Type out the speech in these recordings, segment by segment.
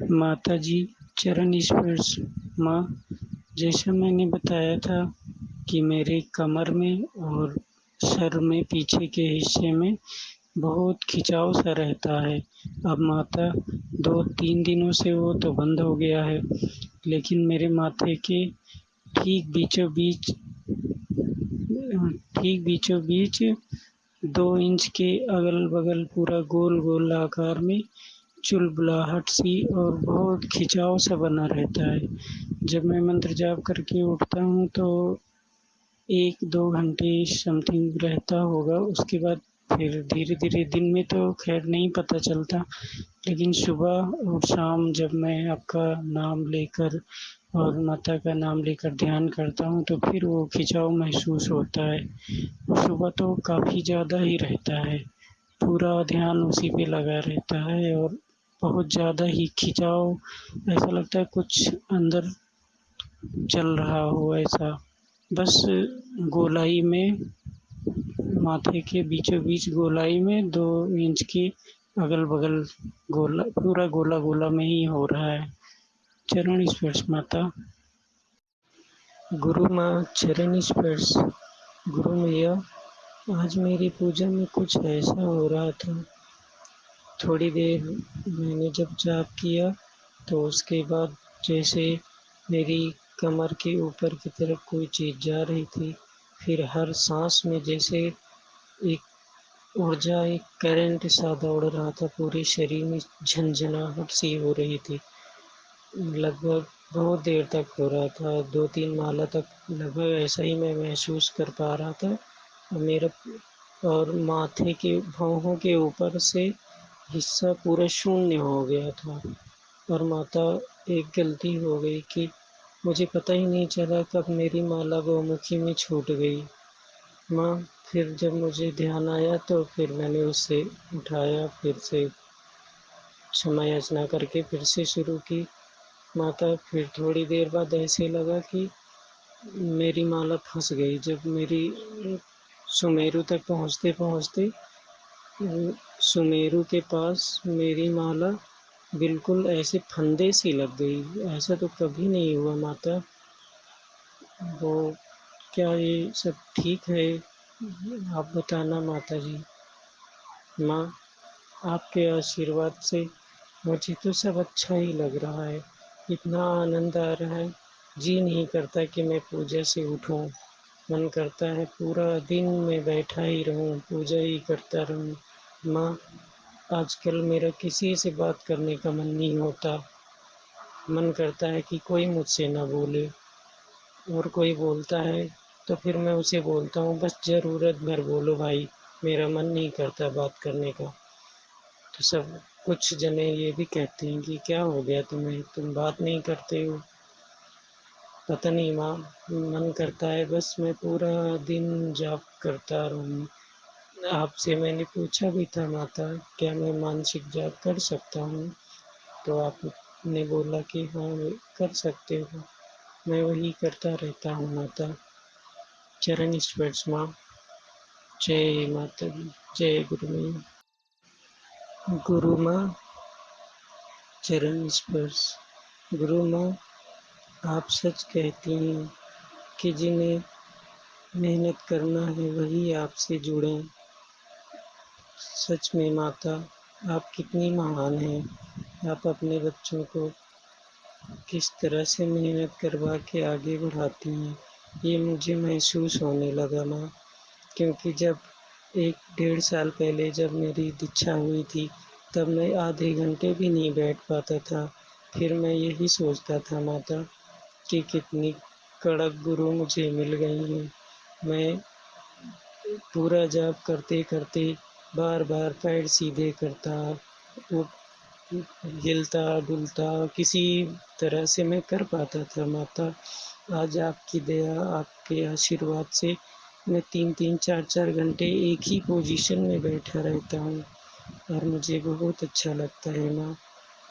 माता जी चरण स्पर्श। माँ, जैसा मैंने बताया था कि मेरे कमर में और सर में पीछे के हिस्से में बहुत खिंचाव सा रहता है। अब माता 2-3 दिनों से वो तो बंद हो गया है, लेकिन मेरे माथे के ठीक बीचों बीच ठीक बीचों बीच 2 इंच के अगल-बगल पूरा गोल-गोल आकार में चुलबुलाहट सी और बहुत खिंचाव सा बना रहता है। जब मैं मंत्र जाप करके उठता हूँ तो 1-2 घंटे समथिंग रहता होगा, उसके बाद फिर धीरे-धीरे दिन में तो ख़ैर नहीं पता चलता, लेकिन सुबह और शाम जब मैं आपका नाम लेकर और माता का नाम लेकर ध्यान करता हूँ तो फिर वो खिंचाव महसूस होता है। सुबह तो काफ़ी ज़्यादा ही रहता है, पूरा ध्यान उसी पे लगा रहता है और बहुत ज़्यादा ही खिंचाव, ऐसा लगता है कुछ अंदर चल रहा हो ऐसा। बस गोलाई में, माथे के बीचों बीच गोलाई में 2 इंच के अगल-बगल गोला, पूरा गोला-गोला में ही हो रहा है। चरण स्पर्श माता। गुरु माँ चरण स्पर्श। गुरु मैया, आज मेरी पूजा में कुछ ऐसा हो रहा था। थोड़ी देर मैंने जब जाप किया तो उसके बाद जैसे मेरी कमर के ऊपर की तरफ कोई चीज़ जा रही थी। फिर हर साँस में जैसे एक ऊर्जा, एक करंट सा दौड़ रहा था, पूरे शरीर में झनझनाहट सी हो रही थी। लगभग बहुत देर तक हो रहा था, 2-3 माला तक लगभग ऐसा ही मैं महसूस कर पा रहा था। मेरा और माथे के भौहों के ऊपर से हिस्सा पूरा शून्य हो गया था। और माता, एक गलती हो गई कि मुझे पता ही नहीं चला कब मेरी माला गौमुखी में छूट गई। माँ, फिर जब मुझे ध्यान आया तो फिर मैंने उसे उठाया, फिर से क्षमा याचना करके फिर से शुरू की। माता, फिर थोड़ी देर बाद ऐसे लगा कि मेरी माला फँस गई। जब मेरी सुमेरु तक पहुँचते-पहुँचते सुमेरु के पास मेरी माला बिल्कुल ऐसे फंदे सी लग गई। ऐसा तो कभी नहीं हुआ माता। वो क्या ये सब ठीक है? आप बताना माता जी। माँ, आपके आशीर्वाद से मुझे तो सब अच्छा ही लग रहा है। इतना आनंद आ रहा है, जी नहीं करता कि मैं पूजा से उठूँ। मन करता है पूरा दिन मैं बैठा ही रहूँ, पूजा ही करता रहूँ। माँ, आजकल मेरा किसी से बात करने का मन नहीं होता। मन करता है कि कोई मुझसे ना बोले, और कोई बोलता है तो फिर मैं उसे बोलता हूँ, बस ज़रूरत भर बोलो भाई, मेरा मन नहीं करता बात करने का। तो सब कुछ जने ये भी कहते हैं कि क्या हो गया तुम्हें, तुम बात नहीं करते हो। पता नहीं माँ, मन करता है बस मैं पूरा दिन जाप करता रहूँ। आपसे मैंने पूछा भी था माता, क्या मैं मानसिक जाप कर सकता हूँ? तो आपने बोला कि हाँ कर सकते हो। मैं वही करता रहता हूँ माता। चरण स्पर्श माँ। जय माता दी, जय गुरु मैया। गुरु माँ चरण स्पर्श। गुरु माँ, आप सच कहती हैं कि जिन्हें मेहनत करना है वही आपसे जुड़ें। सच में माता, आप कितनी महान हैं। आप अपने बच्चों को किस तरह से मेहनत करवा के आगे बढ़ाती हैं, ये मुझे महसूस होने लगा माँ। क्योंकि जब 1-1.5 साल पहले जब मेरी दीक्षा हुई थी, तब मैं आधे घंटे भी नहीं बैठ पाता था। फिर मैं यही सोचता था माता कि कितनी कड़क गुरु मुझे मिल गई हैं। मैं पूरा जाप करते-करते बार-बार पैर सीधे करता, वो हिलता-डुलता किसी तरह से मैं कर पाता था माता। आज आपकी दया, आपके आशीर्वाद से मैं 3-3 4-4 घंटे एक ही पोजीशन में बैठा रहता हूँ और मुझे बहुत अच्छा लगता है माँ।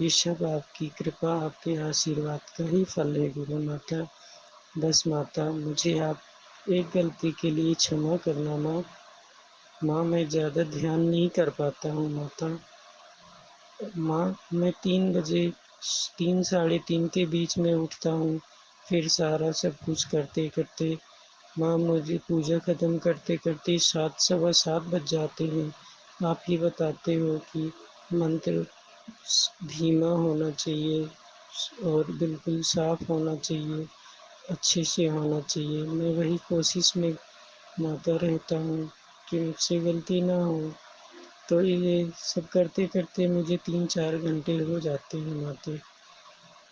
ये सब आपकी कृपा, आपके आशीर्वाद का ही फल है गुरु माता। बस माता, मुझे आप एक गलती के लिए क्षमा करना माँ। माँ, मैं ज़्यादा ध्यान नहीं कर पाता हूँ माता। माँ, मैं 3 बजे 3 साढ़े 3 के बीच में उठता हूँ, फिर सारा सब कुछ करते-करते माँ मुझे पूजा ख़त्म करते-करते 7 सवा 7 बज जाते हैं। आप ही बताते हो कि मंत्र धीमा होना चाहिए और बिल्कुल साफ़ होना चाहिए, अच्छे से होना चाहिए। मैं वही कोशिश में माता रहता हूँ कि मुझसे गलती ना हो। तो ये सब करते-करते मुझे 3-4 घंटे हो जाते हैं माते।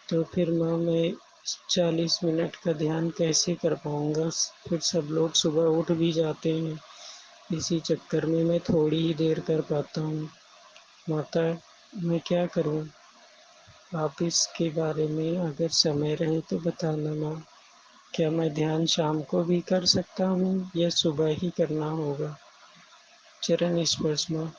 तो फिर माँ मैं 40 मिनट का ध्यान कैसे कर पाऊँगा? फिर सब लोग सुबह उठ भी जाते हैं। इसी चक्कर में मैं थोड़ी ही देर कर पाता हूँ। माता मैं क्या करूँ? आप इसके बारे में अगर समय रहे तो बताना माँ। क्या मैं ध्यान शाम को भी कर सकता हूँ या सुबह ही करना होगा? चरण स्पर्श माँ।